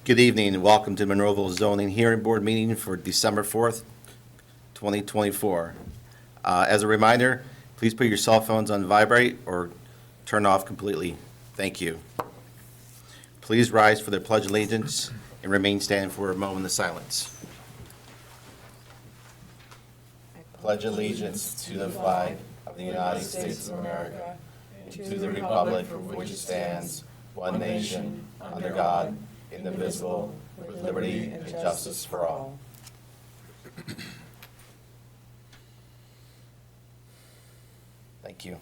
Good evening and welcome to Monroeville Zoning Hearing Board meeting for December 4th, 2024. As a reminder, please put your cell phones on vibrate or turn off completely. Thank you. Please rise for the Pledge of Allegiance and remain standing for a moment of silence. Pledge allegiance to the flag of the United States of America and to the republic for which it stands, one nation, under God, indivisible, with liberty and justice for all. Thank you.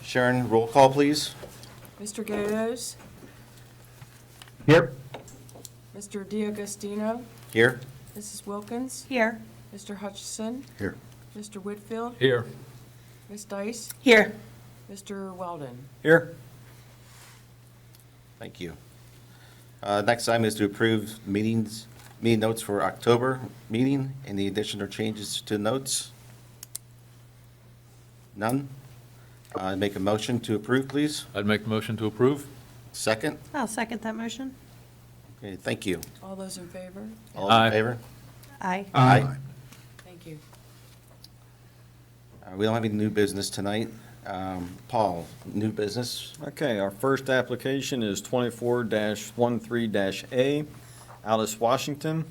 Sharon, roll call, please. Mr. Gatos? Here. Mr. D'Agostino? Here. Mrs. Wilkins? Here. Mr. Hutchison? Here. Mr. Whitfield? Here. Ms. Dice? Here. Mr. Weldon? Here. Thank you. Next item is to approve meeting notes for October meeting. Any addition or changes to notes? None? Make a motion to approve, please. I'd make the motion to approve. Second? I'll second that motion. Okay, thank you. All those in favor? All Aye. in favor? Aye. Aye. Thank you. We don't have any new business tonight. Paul, new business? Okay, our first application is 24-13-A, Alice, Washington.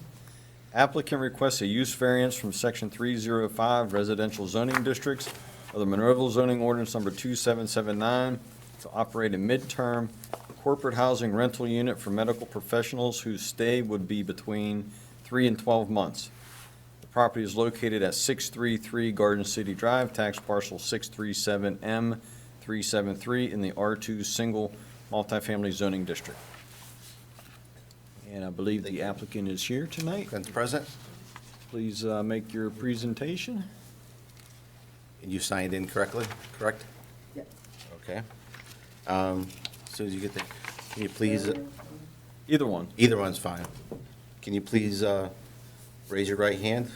Applicant requests a use variance from Section 305 Residential Zoning Districts of the Monroeville Zoning Ordinance Number 2779 to operate a midterm corporate housing rental unit for medical professionals whose stay would be between 3 and 12 months. The property is located at 633 Garden City Drive, tax parcel 637M373 in the R2 Single Multifamily Zoning District. And I believe the applicant is here tonight. Friends present? Please make your presentation. And you signed in correctly, correct? Yep. Okay. As soon as you get the, can you please, Either one. either one's fine. Can you please raise your right hand?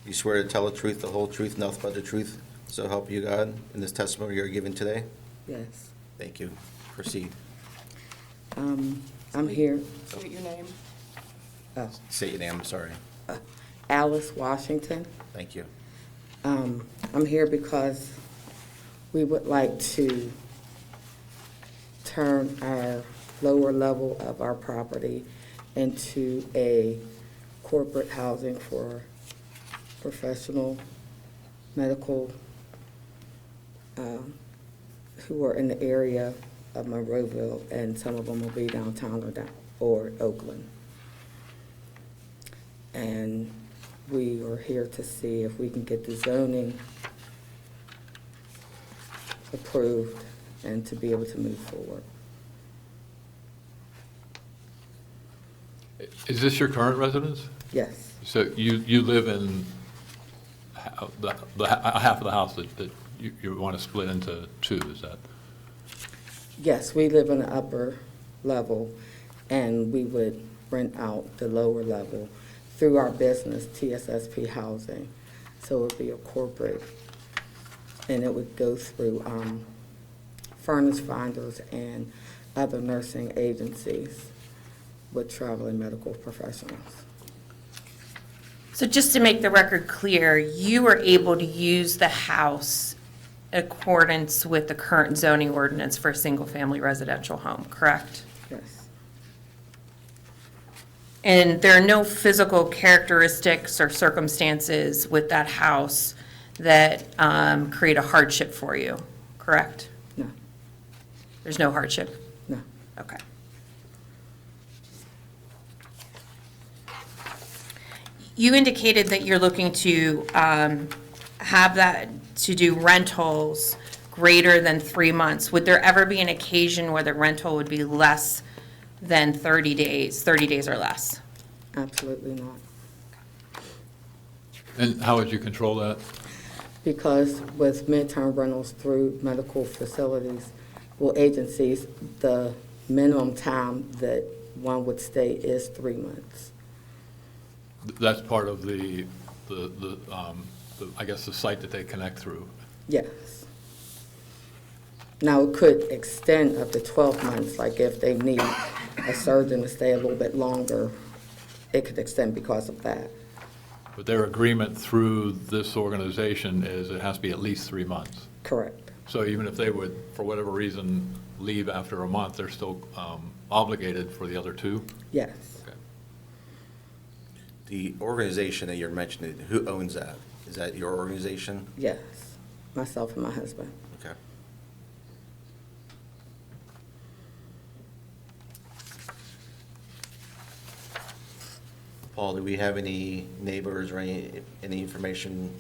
You swear to tell the truth, the whole truth, nothing but the truth, so help you God in this testimony you're giving today? Yes. Thank you. Proceed. I'm here, State your name. Say your name, I'm sorry. Alice, Washington. Thank you. I'm here because we would like to turn our lower level of our property into a corporate housing for professional medical who are in the area of Monroeville, and some of them will be downtown or Oakland. And we are here to see if we can get the zoning approved and to be able to move forward. Is this your current residence? Yes, So you live in the half of the house that you want to split into two, is that? yes, we live in the upper level, and we would rent out the lower level through our business, TSSP Housing. So it would be a corporate, and it would go through furnace finders and other nursing agencies with traveling medical professionals. So just to make the record clear, you were able to use the house in accordance with the current zoning ordinance for a single-family residential home, correct? Yes, And there are no physical characteristics or circumstances with that house that create a hardship for you, correct? no, There's no hardship? no. Okay. You indicated that you're looking to have that, to do rentals greater than 3 months. Would there ever be an occasion where the rental would be less than 30 days or less? Absolutely not. And how would you control that? Because with midterm rentals through medical facilities, well, agencies, the minimum time that one would stay is 3 months. That's part of the I guess, the site that they connect through. Yes. Now, it could extend up to 12 months, like if they need a surgeon to stay a little bit longer, it could extend because of that. But their agreement through this organization is it has to be at least 3 months. Correct. So even if they would, for whatever reason, leave after a month, they're still obligated for the other 2? Yes. Okay. The organization that you're mentioning, who owns that? Is that your organization? Yes. Myself and my husband. Okay. Paul, do we have any neighbors or any information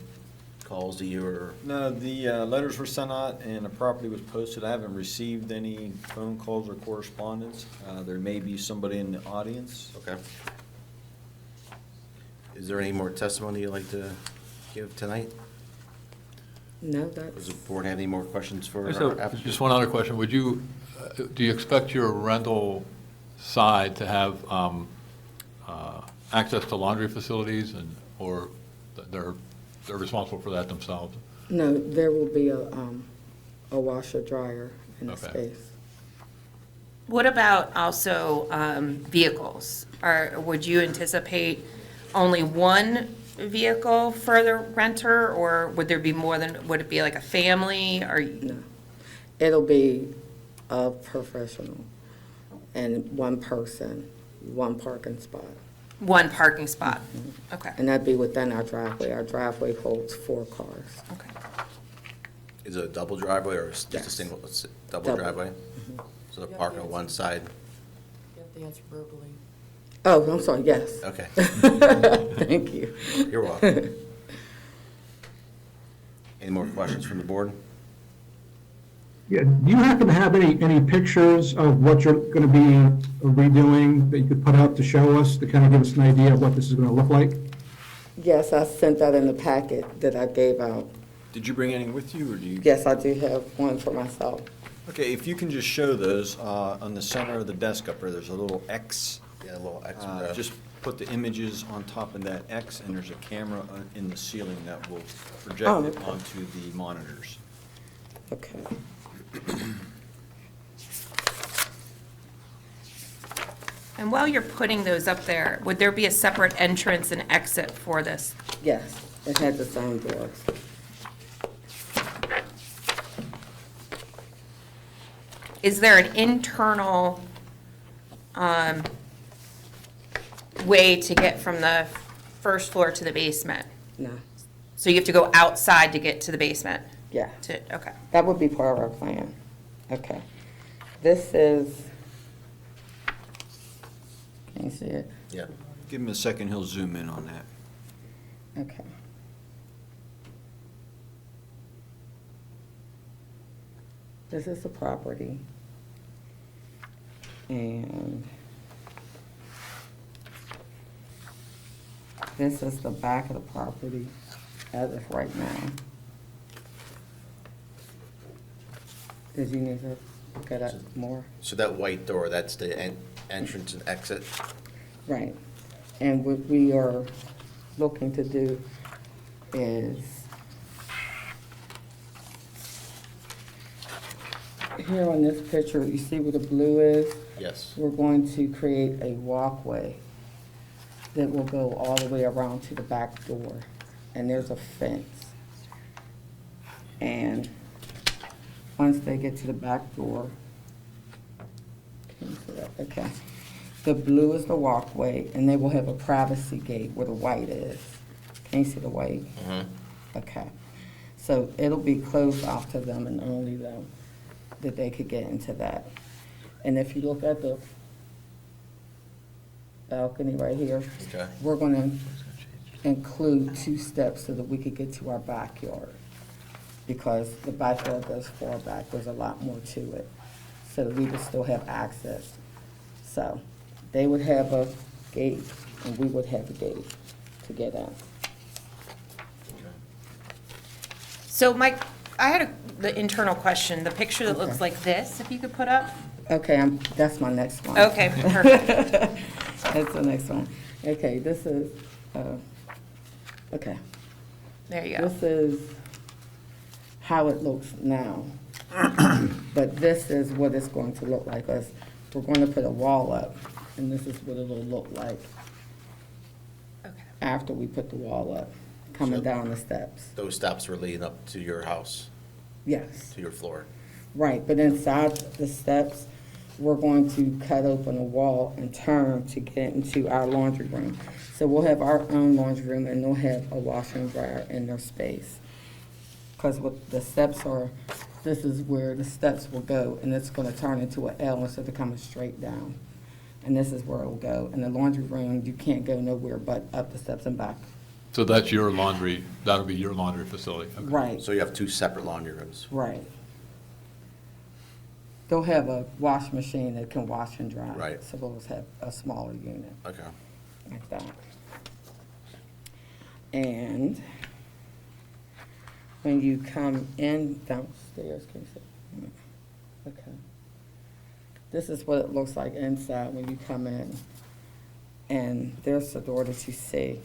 calls to you or? No, the letters were sent out and the property was posted. I haven't received any phone calls or correspondence. There may be somebody in the audience. Okay. Is there any more testimony you'd like to give tonight? No, Does that's, the board have any more questions for So, our applicant? just one other question. Would you, do you expect your rental side to have access to laundry facilities and, or they're responsible for that themselves? no, there will be a washer dryer in the Okay. space. What about also vehicles? Or would you anticipate only one vehicle for the renter, or would there be more than, would it be like a family, or? No. It'll be a professional and one person, one parking spot. One parking spot? Okay, And that'd be within our driveway. Our driveway holds 4 cars. okay. Is it a double driveway or just a Yes. single, double Double. driveway? So the park on one side? You have to answer verbally. Oh, I'm sorry, yes. Okay, Thank you. you're welcome. Any more questions from the board? Yeah, do you happen to have any pictures of what you're going to be redoing that you could put out to show us, to kind of give us an idea of what this is going to look like? Yes, I sent that in the packet that I gave out. Did you bring any with you, or do you? Yes, I do have one for myself. Okay, if you can just show those on the center of the desk up there, there's a little X. Yeah, a little extra. Just put the images on top of that X, and there's a camera in the ceiling that will project Oh, it okay. onto the monitors. Okay. And while you're putting those up there, would there be a separate entrance and exit for this? Yes, it had the same doors. Is there an internal way to get from the first floor to the basement? No, So you have to go outside to get to the basement? yeah. Okay. That would be part of our plan. Okay. This is, can you see it? Yeah. Give him a second, he'll zoom in on that. Okay. This is the property. And this is the back of the property as of right now. Did you need to look at it more? So that white door, that's the entrance and exit? Right. And what we are looking to do is, here on this picture, you see where the blue is? Yes. We're going to create a walkway that will go all the way around to the back door. And there's a fence. And once they get to the back door, can you see that? Okay. The blue is the walkway, and they will have a privacy gate where the white is. Can you see the white? Okay. So it'll be closed off to them and only them, that they could get into that. And if you look at the balcony right here, Okay. we're gonna include 2 steps so that we could get to our backyard. Because the backyard goes far back, there's a lot more to it. So that we would still have access. So they would have a gate and we would have a gate to get in. So Mike, I had the internal question, the picture that looks Okay. like this, if you could put up? Okay, that's my next one. Okay, perfect. That's the next one. Okay, this is, okay. There you go. This is how it looks now. But this is what it's going to look like, us, we're going to put a wall up, and this is what it'll look like Okay. after we put the wall up, coming So- down the steps. Those steps are leading up to your house, Yes, to your floor. right, but inside the steps, we're going to cut open a wall and turn to get into our laundry room. So we'll have our own laundry room, and they'll have a washer and dryer in their space. Because what the steps are, this is where the steps will go, and it's gonna turn into an L instead of coming straight down. And this is where it'll go. And the laundry room, you can't go nowhere but up the steps and back. So that's your laundry, that'll be your laundry facility? Okay. Right, So you have two separate laundry rooms. right. They'll have a wash machine that can wash and dry. Right. So we'll just have a smaller unit Okay. like that. And when you come in downstairs, can you see? Okay. This is what it looks like inside when you come in. And there's the door that you see.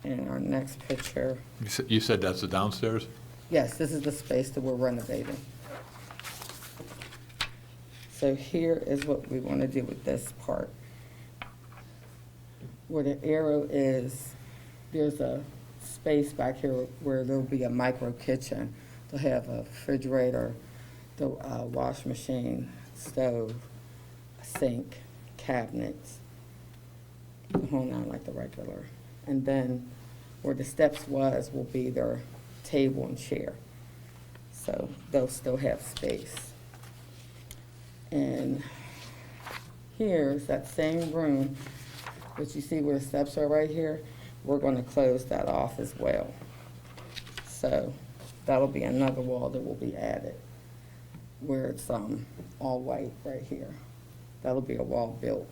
In our next picture, You said that's the downstairs? yes, this is the space that we're renovating. So here is what we want to do with this part. Where the arrow is, there's a space back here where there'll be a micro kitchen. They'll have a refrigerator, the wash machine, stove, a sink, cabinets, the whole nine like the regular. And then where the steps was will be their table and chair. So they'll still have space. And here's that same room, but you see where the steps are right here? We're gonna close that off as well. So that'll be another wall that will be added, where it's all white right here. That'll be a wall built.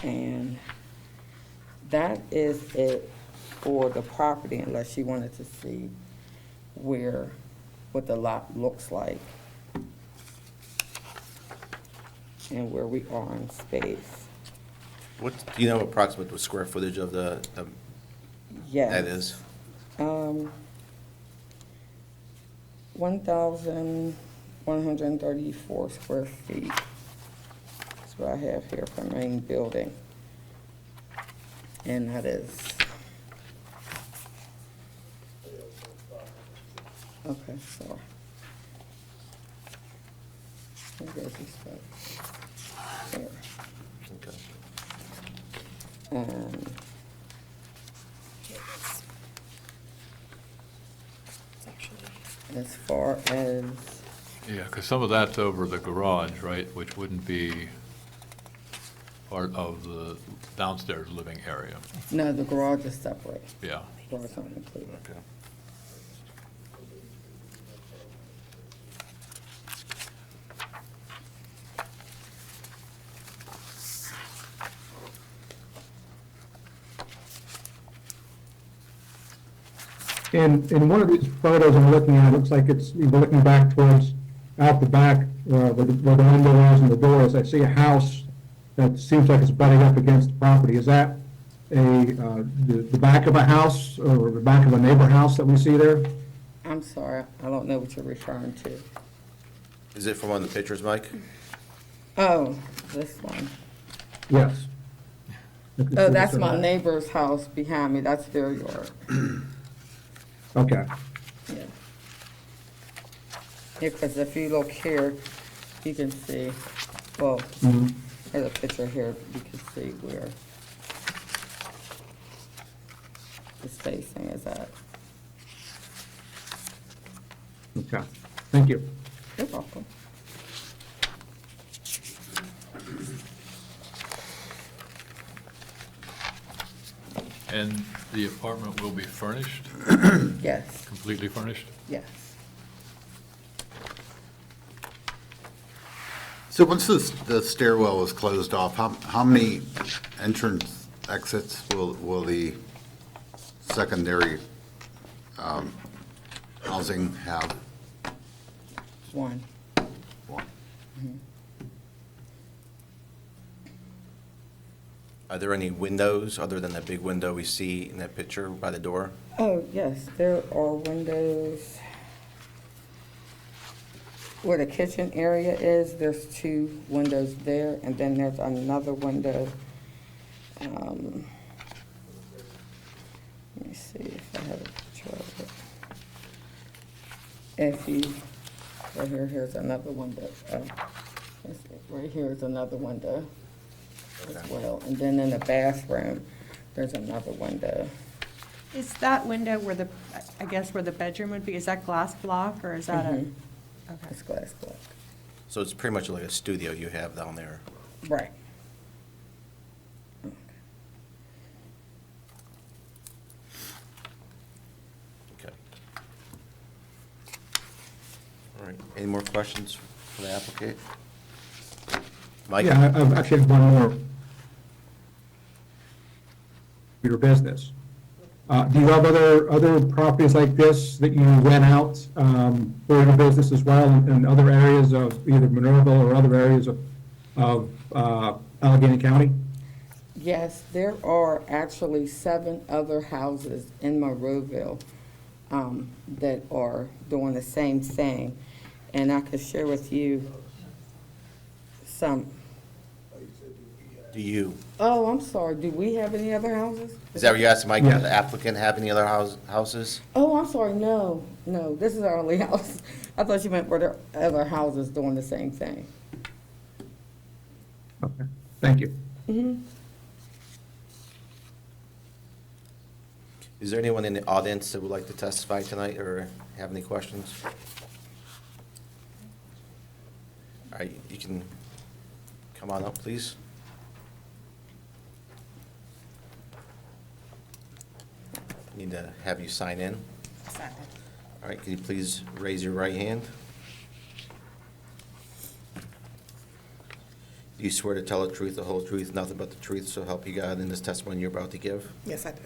And that is it for the property, unless you wanted to see what the lot looks like and where we are in space. What, do you know approximate the square footage of the Yes. that is? 1,134 square feet. That's what I have here for main building. And that is. Okay, sorry. Where goes this back? There. Okay. And as far as, Yeah, because some of that's over the garage, right, which wouldn't be part of the downstairs living area. no, the garage is separate. Yeah. Garage not included. Okay. In one of these photos I'm looking at, it looks like it's, you're looking back towards, out the back, where the window is and the doors. I see a house that seems like it's butting up against the property. Is that the back of a house or the back of a neighbor house that we see there? I'm sorry, I don't know what you're referring to. Is it from one of the pictures, Mike? Oh, this one. Yes. Oh, that's my neighbor's house behind me, that's their yard, Okay. yeah. Yeah, because if you look here, you can see, well, Mhm. there's a picture here, you can see where the spacing is at. Okay. Thank you. You're welcome. And the apartment will be furnished, Yes, completely furnished? yes. So once the stairwell is closed off, how many entrance exits will the secondary housing have? One. One. Are there any windows other than the big window we see in that picture by the door? Oh, yes, there are windows. where the kitchen area is, there's 2 windows there, and then there's another window. Let me see if I have a picture of it. If you, right here, here's another window. Let's see, right here is another window as well. And then in the bathroom, there's another window. Is that window where the, I guess where the bedroom would be, is that glass block or is that a? Mhm. Okay. It's glass block. So it's pretty much like a studio you have down there. Right. Okay. All right, any more questions for the applicant? Mike? Yeah, I've actually have one more. Your business. Do you have other properties like this that you rent out for your business as well in other areas of either Monroeville or other areas of Allegheny County? Yes, there are actually 7 other houses in Monroeville that are doing the same thing. And I could share with you some. Do you, Oh, I'm sorry. Do we have any other houses? is that what you asked Mike? Yeah. Does the applicant have any other houses? Oh, I'm sorry. No, this is our only house. I thought you meant were there other houses doing the same thing. Okay, thank you. Mm-hmm. Is there anyone in the audience that would like to testify tonight or have any questions? All right, you can come on up, please. Need to have you sign in. All right, can you please raise your right hand? Do you swear to tell the truth, the whole truth, nothing but the truth, so help you God in this testimony you're about to give? Yes, I do.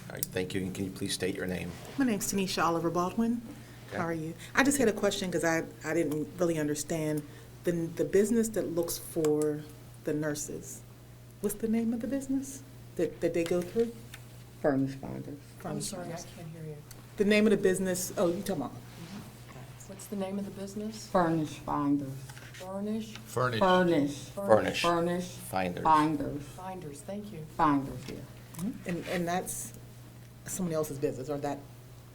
All right, thank you, and can you please state your name? My name's Tanisha Oliver Baldwin. Okay. How are you? I just had a question because I didn't really understand the business that looks for the nurses. What's the name of the business that they go through? Furnish finders. I'm sorry, I can't hear you. The name of the business, oh, you talking about? What's the name of the business? Furnish finders. Furnish? Furnish. Furnish. Furnish. Furnish. Finders. Finders. Finders, thank you. Finders, yeah. And that's someone else's business, or that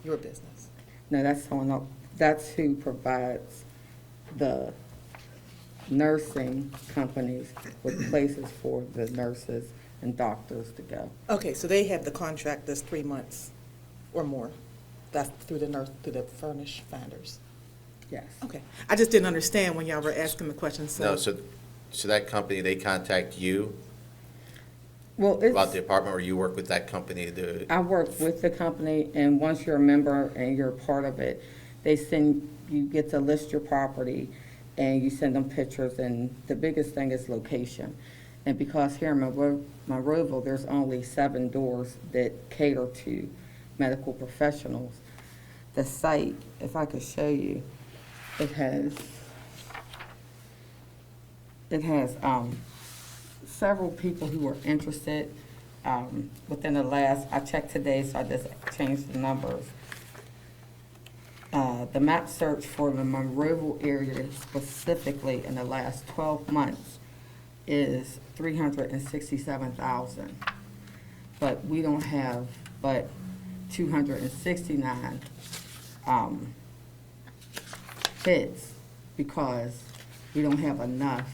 your business? No, that's someone else. That's who provides the nursing companies with places for the nurses and doctors to go. Okay, so they have the contract that's 3 months or more. That's through the furnish finders. Yes. Okay, I just didn't understand when y'all were asking the question, so. No, so that company, they contact you Well, about the it's, apartment, or you work with that company to? I work with the company, and once you're a member and you're a part of it, you get to list your property, and you send them pictures, and the biggest thing is location. And because here in Monroeville, there's only 7 doors that cater to medical professionals, the site, if I could show you, it has several people who are interested within the last, I checked today, so I just changed the numbers. The map search for the Monroeville area specifically in the last 12 months is 367,000. But we don't have but 269 hits because we don't have enough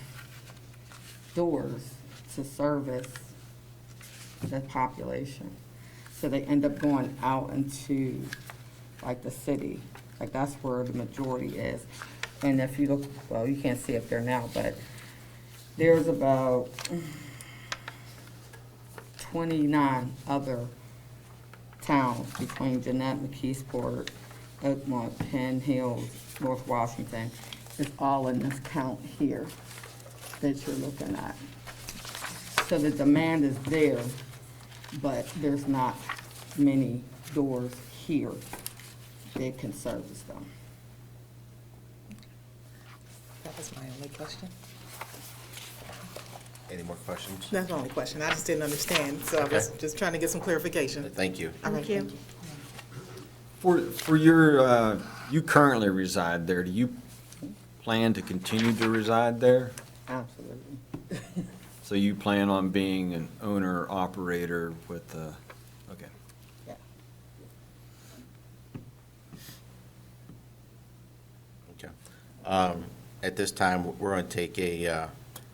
doors to service the population. So they end up going out into like the city, like that's where the majority is. And if you look, well, you can't see up there now, but there's about 29 other towns between Jeanette, McKeesport, Oakmont, Penn Hills, North Washington. It's all in this count here that you're looking at. So the demand is there, but there's not many doors here that can service them. That was my only question. Any more questions? That's my only question. I just didn't understand, so I was Okay. just trying to get some clarification. Thank you. All right, Thank you. For your, you currently reside there, do you plan to continue to reside there? Absolutely. So you plan on being an owner, operator with the, okay. Yeah. Okay. At this time, we're going to take a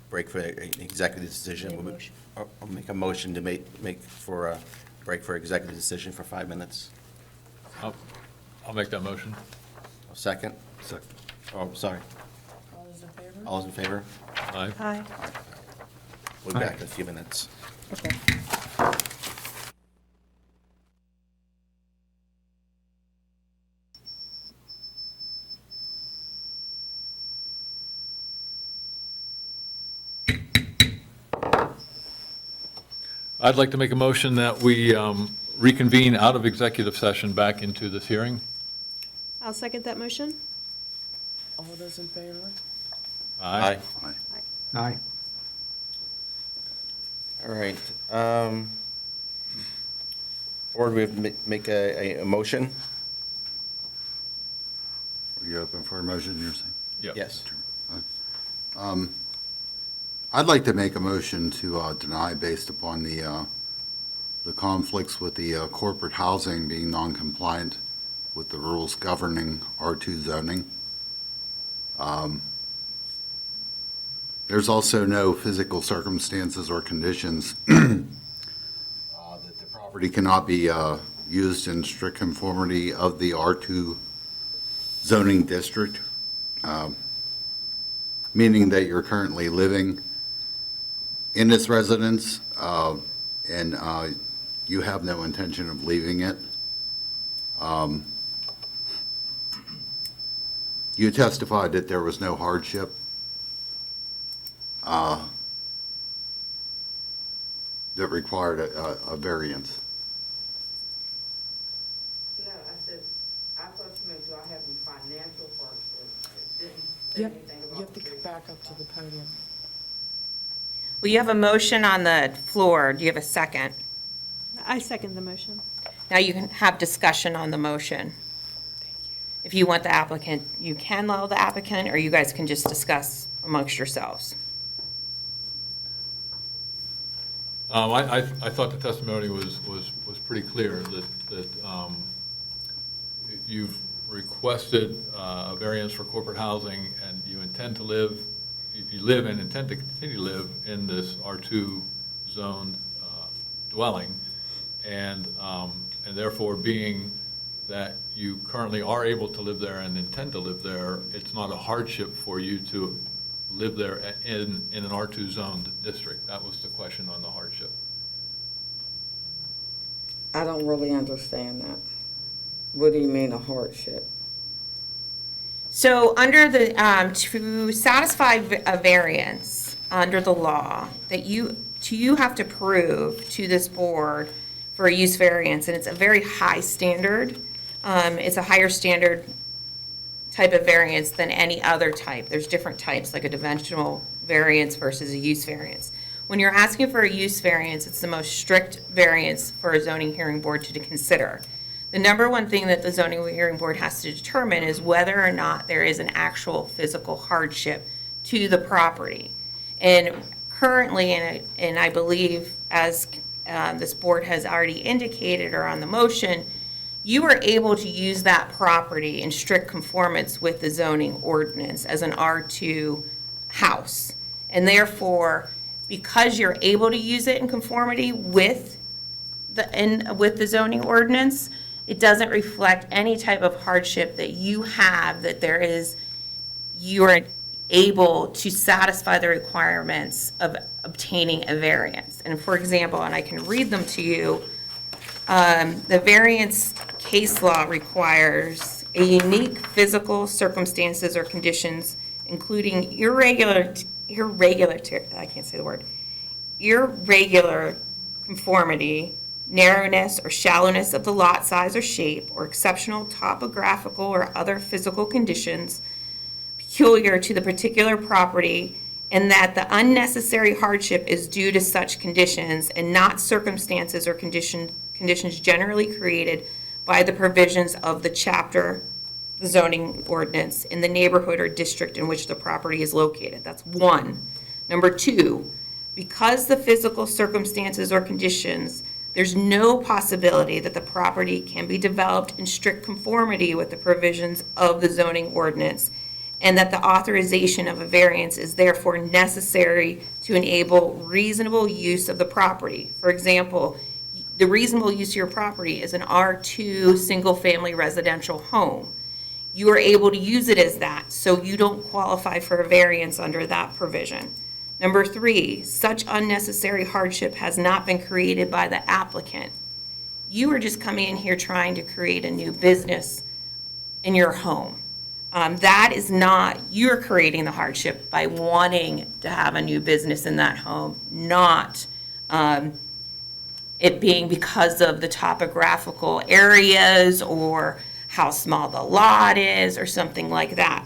break for an executive decision. I'll make a motion to make for a break for executive decision for 5 minutes. I'll make that motion. A second? Second. Oh, sorry. All those in favor? All those in favor? Aye. Aye. We'll be back in a few minutes. Okay. I'd like to make a motion that we reconvene out of executive session back into this hearing. I'll second that motion. All those in favor? Aye. Aye. All right. Board, we have to make a motion? Are you open for a motion, you're saying? Yep. Yes. I'd like to make a motion to deny based upon the conflicts with the corporate housing being non-compliant with the rules governing R2 zoning. There's also no physical circumstances or conditions that the property cannot be used in strict conformity of the R2 zoning district, meaning that you're currently living in this residence, and you have no intention of leaving it. You testified that there was no hardship that required a variance. No, I said, I thought you meant, do I have any financial hardship? It didn't say Yep, anything you about have to the come back up to the podium. Well, you have a motion on the floor. Do you have a second? I second the motion. Now you can have discussion on the motion. If you want the applicant, you can allow the applicant, or you guys can just discuss amongst yourselves. I thought the testimony was pretty clear that you've requested a variance for corporate housing, and you intend to live, you live and intend to continue to live in this R2 zoned dwelling, and therefore, being that you currently are able to live there and intend to live there, it's not a hardship for you to live there in an R2 zoned district. That was the question on the hardship. I don't really understand that. What do you mean a hardship? So under the, to satisfy a variance under the law, that you have to prove to this board for a use variance, and it's a very high standard. It's a higher standard type of variance than any other type. There's different types, like a dimensional variance versus a use variance. When you're asking for a use variance, it's the most strict variance for a zoning hearing board to consider. The number one thing that the zoning hearing board has to determine is whether or not there is an actual physical hardship to the property. And currently, and I believe as this board has already indicated or on the motion, you are able to use that property in strict conformance with the zoning ordinance as an R2 house. And therefore, because you're able to use it in conformity with the zoning ordinance, it doesn't reflect any type of hardship that you have, that there is, you are able to satisfy the requirements of obtaining a variance. And for example, and I can read them to you, the variance case law requires a unique physical circumstances or conditions, including irregular conformity, narrowness or shallowness of the lot size or shape, or exceptional topographical or other physical conditions peculiar to the particular property, and that the unnecessary hardship is due to such conditions and not circumstances or conditions generally created by the provisions of the the zoning ordinance in the neighborhood or district in which the property is located. That's one. Number two, because the physical circumstances or conditions, there's no possibility that the property can be developed in strict conformity with the provisions of the zoning ordinance, and that the authorization of a variance is therefore necessary to enable reasonable use of the property. For example, the reasonable use of your property is an R2 single-family residential home. You are able to use it as that, so you don't qualify for a variance under that provision. Number three, such unnecessary hardship has not been created by the applicant. You are just coming in here trying to create a new business in your home. That is not, you're creating the hardship by wanting to have a new business in that home, not it being because of the topographical areas or how small the lot is or something like that.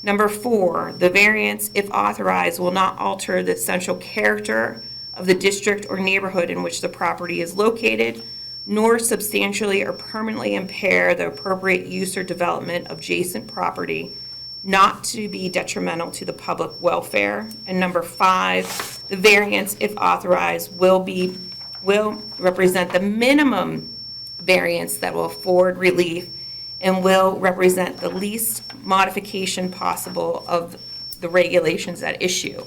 Number four, the variance, if authorized, will not alter the essential character of the district or neighborhood in which the property is located, nor substantially or permanently impair the appropriate use or development of adjacent property, not to be detrimental to the public welfare. And number five, the variance, if authorized, will represent the minimum variance that will afford relief and will represent the least modification possible of the regulations at issue.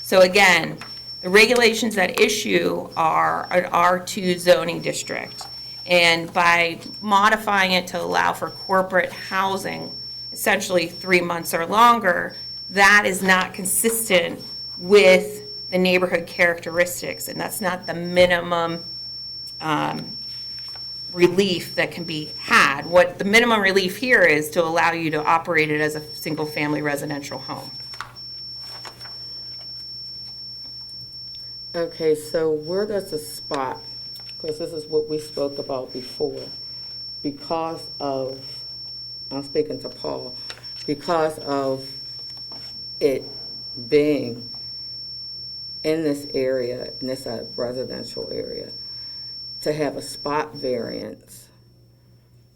So again, the regulations at issue are an R2 zoning district. And by modifying it to allow for corporate housing, essentially 3 months or longer, that is not consistent with the neighborhood characteristics, and that's not the minimum relief that can be had. What the minimum relief here is to allow you to operate it as a single-family residential home. Okay, so where does the spot, because this is what we spoke about before, because of, I'm speaking to Paul, because of it being in this area, in this residential area, to have a spot variance,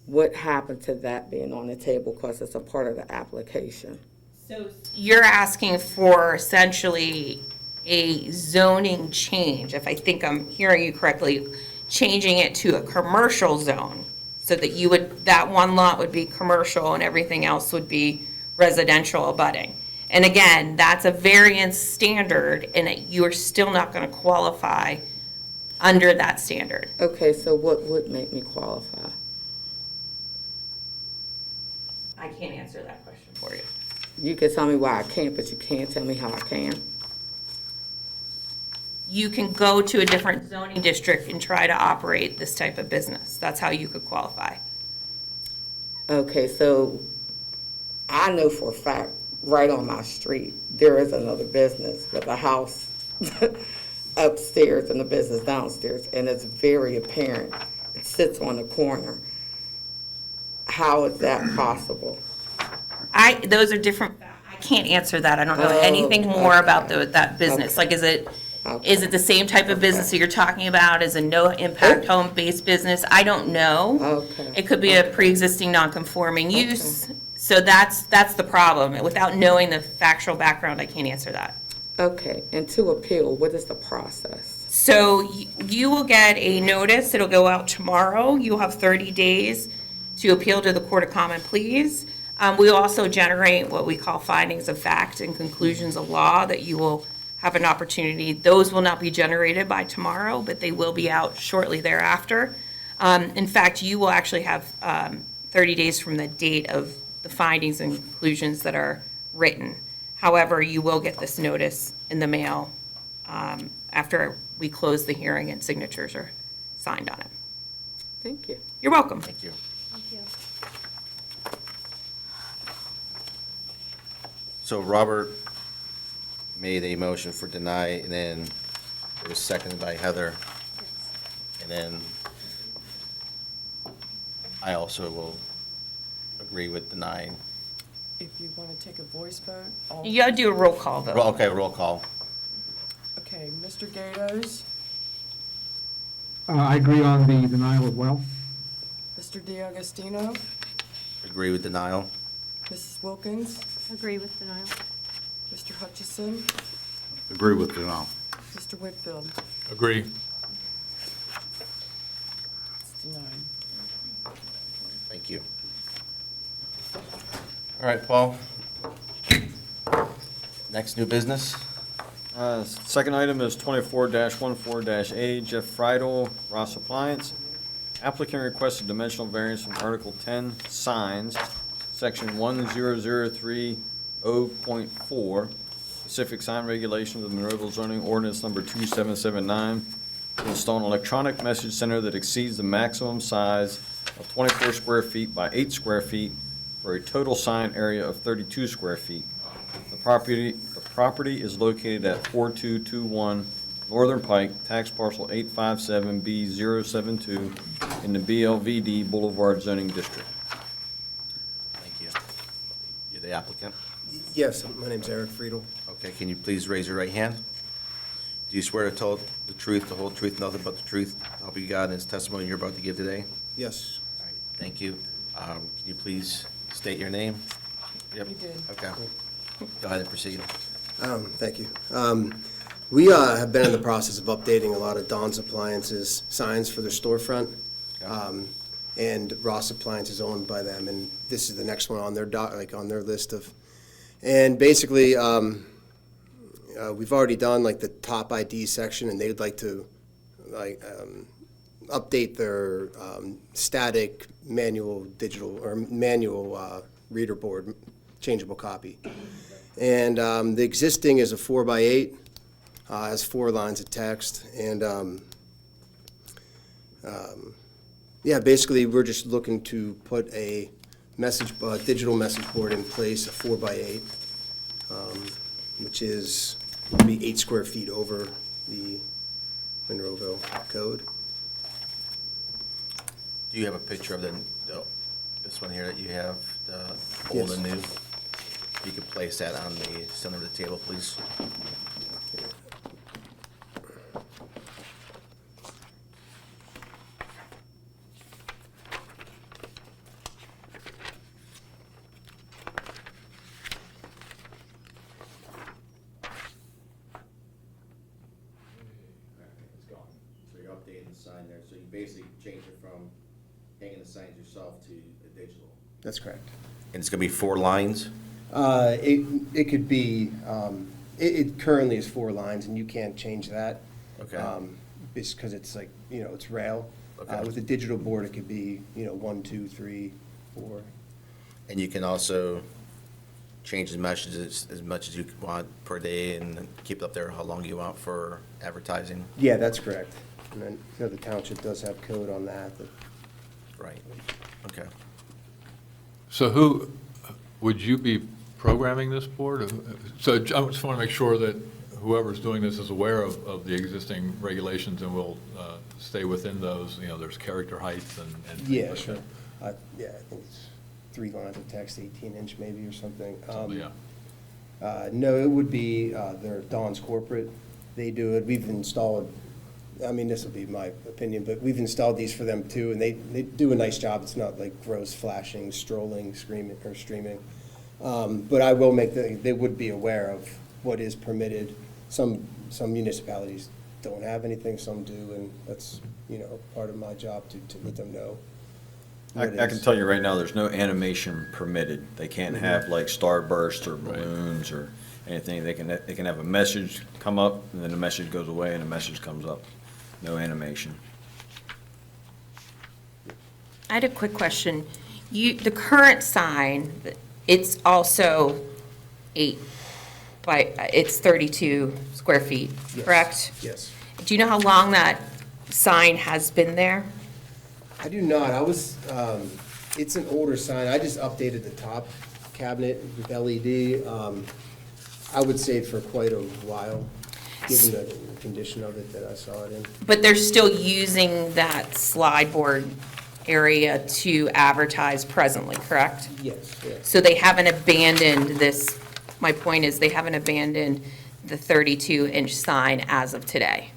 what happened to that being on the table because it's a part of the application? So you're asking for essentially a zoning change, if I think I'm hearing you correctly, changing it to a commercial zone so that you would, that one lot would be commercial and everything else would be residential abutting. And again, that's a variance standard and you are still not going to qualify under that standard. Okay, so what would make me qualify? I can't answer that question for you. You can tell me why I can't, but you can't tell me how I can. You can go to a different zoning district and try to operate this type of business. That's how you could qualify. Okay, so I know for a fact, right on my street, there is another business with a house upstairs and a business downstairs, and it's very apparent. It sits on the corner. How is that possible? Those are different, I can't answer that. I don't know Oh, anything more okay. about that business. Okay. Like, is it Okay. the same type of business that you're talking about? Is a no-impact home-based business? I don't know. Okay. It could be a pre-existing non-conforming use. So that's the problem. Without knowing the factual background, I can't answer that. Okay, and to appeal, what is the process? So you will get a notice, it'll go out tomorrow, you'll have 30 days to appeal to the Court of Common Pleas. We also generate what we call findings of fact and conclusions of law that you will have an opportunity. Those will not be generated by tomorrow, but they will be out shortly thereafter. In fact, you will actually have 30 days from the date of the findings and conclusions that are written. However, you will get this notice in the mail after we close the hearing and signatures are signed on it. Thank you. You're welcome. Thank you. So Robert made a motion for deny, and then it was seconded by Heather. And then I also will agree with denying. If you want to take a voice vote, all. You gotta do a roll call vote. Okay, roll call. Okay, Mr. Gatos, I agree on the denial as well. Mr. DiAgostino, Agree with denial. Mrs. Wilkins, Agree with denial. Mr. Hutchison, Agree with denial. Mr. Whitfield. Agree. It's denied. Thank you. All right, Paul. Next new business? Second item is 24-14-A, Jeff Friedel, Ross Appliance. Applicant requests a dimensional variance from Article 10, signs, Section 10030.4, specific sign regulations of the Monroeville zoning ordinance number 2779, to install an electronic message center that exceeds the maximum size of 24 square feet by 8 square feet for a total sign area of 32 square feet. The property is located at 4221 Northern Pike, tax parcel 857B072 in the BLVD Boulevard zoning district. Thank you. You're the applicant? Yes, my name's Eric Friedel. Okay, can you please raise your right hand? Do you swear to tell the truth, the whole truth, nothing but the truth, help you God in this testimony you're about to give today? Yes. All right, thank you. Can you please state your name? Yep. You did. Okay. Go ahead and proceed. Thank you. We have been in the process of updating a lot of Don's Appliances signs for their storefront. And Ross Appliance is owned by them, and this is the next one on their on their list of. And basically, we've already done like the top ID section, and they'd like to update their static manual digital or manual reader board, changeable copy. And the existing is a 4x8, has 4 lines of text, and yeah, basically we're just looking to put a digital message board in place, a 4x8, which is will be 8 square feet over the Monroeville code. Do you have a picture of this one here that you have, the old and new? You could place that on the center of the table, please. It's gone. So you're updating the sign there. So you basically change it from hanging the signs yourself to a digital. That's correct. And it's gonna be 4 lines? It could be, it currently is 4 lines, and you can't change that. Okay. It's because it's like, it's rail. Okay. With a digital board, it could be, 1, 2, 3, 4. And you can also change the messages as much as you want per day and keep it up there how long you want for advertising? Yeah, that's correct. And then, the township does have code on that. Right, okay. So who, would you be programming this board? So I just want to make sure that whoever's doing this is aware of the existing regulations and will stay within those, there's character heights and things Yeah, like sure. that. Yeah, I think it's 3 lines of text, 18-inch maybe or something. Yeah. No, it would be, their Don's Corporate. They do it. We've installed, this will be my opinion, but we've installed these for them too, and they do a nice job. It's not like gross flashing, strolling, screaming, or streaming. But I will they would be aware of what is permitted. Some municipalities don't have anything, some do, and that's, part of my job to let them know. I can tell you right now, there's no animation permitted. They can't have like starbursts or Right. balloons or anything. They can have a message come up, and then the message goes away, and the message comes up. No animation. I had a quick question. The current sign, it's also it's 32 square feet, Yes. correct? Yes. Do you know how long that sign has been there? I do not. It's an older sign. I just updated the top cabinet with LED. I would say for quite a while, given the condition of it that I saw it in. But they're still using that slide board area to advertise presently, correct? Yes, yes. So they haven't abandoned this, my point is, they haven't abandoned the 32-inch sign as of today?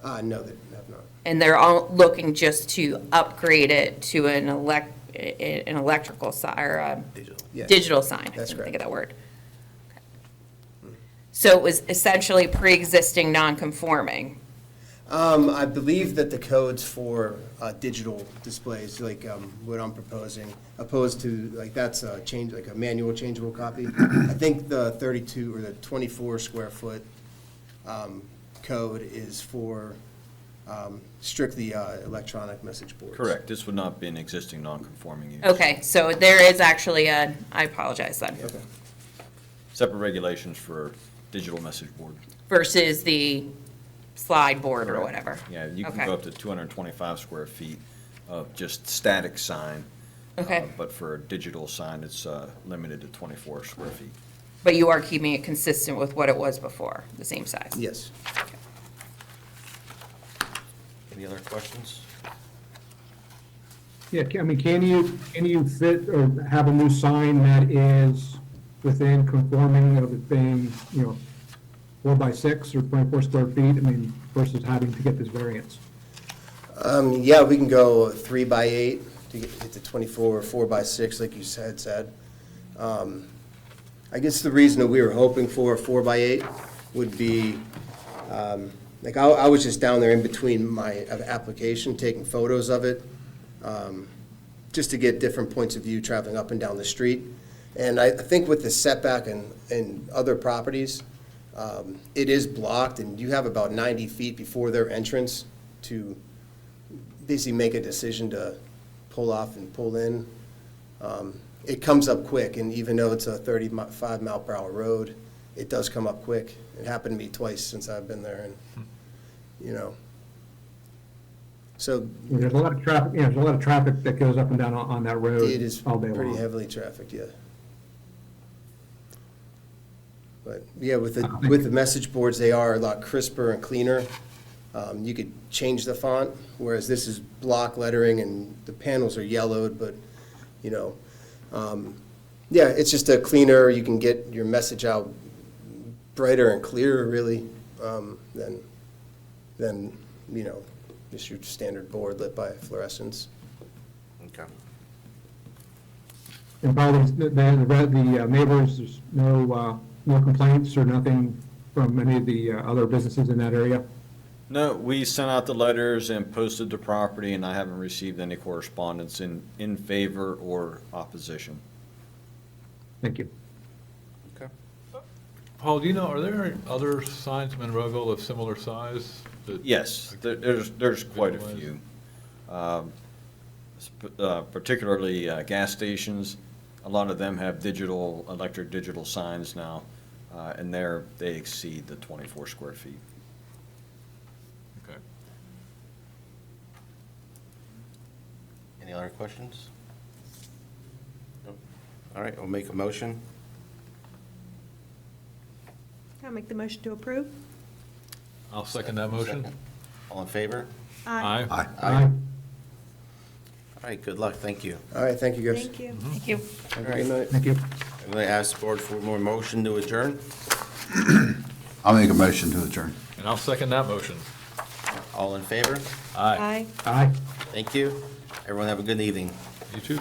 No, they have not. And they're all looking just to upgrade it to an an electrical sign, or a Yes, digital sign. I that's couldn't think of correct. that word. So it was essentially pre-existing non-conforming. I believe that the codes for digital displays, like what I'm proposing, opposed to, like, that's a change, like a manual changeable copy. I think the 32 or the 24 square foot code is for strictly electronic message boards. Correct. This would not be an existing non-conforming use. Okay, so there is actually a, I apologize then, Okay. Separate regulations for digital message board. versus the slide board or Correct. whatever. Yeah, you can Okay. go up to 225 square feet of just static sign. Okay. But for a digital sign, it's limited to 24 square feet. But you are keeping it consistent with what it was before, the same size? Yes. Any other questions? Yeah, I mean, can you fit or have a new sign that is within conforming of it being, 4x6 or 24 square feet? I mean, versus having to get this variance? Yeah, we can go 3x8 to get to 24 or 4x6, like you said. I guess the reason that we were hoping for a 4x8 would be, like, I was just down there in between my application, taking photos of it, just to get different points of view traveling up and down the street. And I think with the setback and other properties, it is blocked, and you have about 90 feet before their entrance to basically make a decision to pull off and pull in. It comes up quick, and even though it's a 35 mile per hour road, it does come up quick. It happened to me twice since I've been there, and, so There's a lot of traffic, there's a lot of traffic that goes up and down on that road it is all day pretty long. heavily trafficked, yeah. But, yeah, with the message boards, they are a lot crisper and cleaner. You could change the font, whereas this is block lettering and the panels are yellowed, but, yeah, it's just a cleaner, you can get your message out brighter and clearer, really, than, just your standard board lit by fluorescence. Okay. And probably the neighbors, there's no complaints or nothing from any of the other businesses in that area? No, we sent out the letters and posted the property, and I haven't received any correspondence in favor or opposition. Thank you. Okay. Paul, do you know, are there other signs in Monroeville of similar size? that- Yes, there's quite a Visualize? few. Particularly gas stations. A lot of them have electric digital signs now, and they exceed the 24 square feet. Okay. Any other questions? Nope. All right, we'll make a motion. I'll make the motion to approve. I'll second that motion. Second. All in favor? Aye. Aye. All right, good luck, thank you. All right, thank you, guys. Thank you. Thank you. Have a good night. Thank you. I'm going to ask the board for more motion to adjourn. I'll make a motion to adjourn. And I'll second that motion. All in favor? Aye. Aye. Thank you. Everyone have a good evening. You too.